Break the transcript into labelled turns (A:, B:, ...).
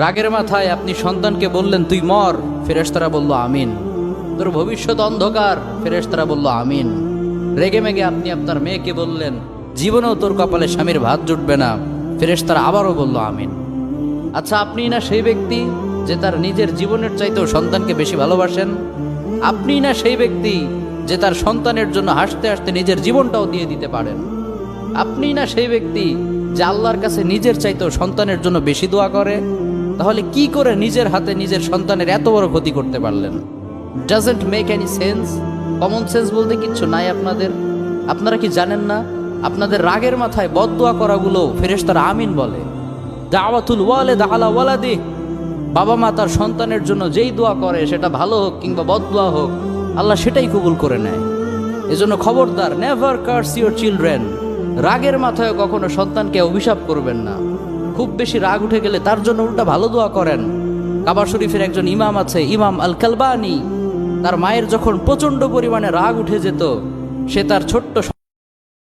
A: রাগের মাথায় আপনি সন্তানকে বললেন তুই মর, ফেরেশতারা বলল আমিন। তোর ভবিষ্যৎ অন্ধকার, ফেরেশতারা বলল আমিন। রেগে মেগে আপনি আপনার মেয়েকে বললেন জীবনেও তোর কপালে স্বামীর ভাত জুটবে না, ফেরেশতারা আবারও বলল আমিন। আচ্ছা, আপনি না সেই ব্যক্তি যে তার নিজের জীবনের চাইতেও সন্তানকে বেশি ভালোবাসেন? আপনি না সেই ব্যক্তি যে তার সন্তানের জন্য হাসতে হাসতে নিজের জীবনটাও দিয়ে দিতে পারেন? আপনি না সেই ব্যক্তি যে আল্লাহর কাছে নিজের চাইতেও সন্তানের জন্য বেশি দোয়া করে? তাহলে কি করে নিজের হাতে নিজের সন্তানের এত বড় ক্ষতি করতে পারলেন? Doesn't make any sense. Common sense বলতে কিচ্ছু নাই আপনাদের? আপনারা কি জানেন না আপনাদের রাগের মাথায় বদদোয়া করাগুলো ফেরেশতারা আমিন বলে? দাওয়াতুল ওয়ালিদ আলা ওয়ালাদি, বাবা মা তার সন্তানের জন্য যেই দোয়া করে সেটা ভালো হোক কিংবা বদদোয়া হোক, আল্লাহ সেটাই কবুল করে নেয়। এজন্য খবরদার, নেভার কার্স ইউর চিলড্রেন। রাগের মাথায় কখনো সন্তানকে অভিশাপ করবেন না। খুব বেশি রাগ উঠে গেলে তার জন্য উল্টা ভালো দোয়া করেন। কাবা শরীফের একজন ইমাম আছে, ইমাম আল কালবানি। তার মায়ের যখন প্রচন্ড পরিমাণে রাগ উঠে যেত, সে তার ছোট্ট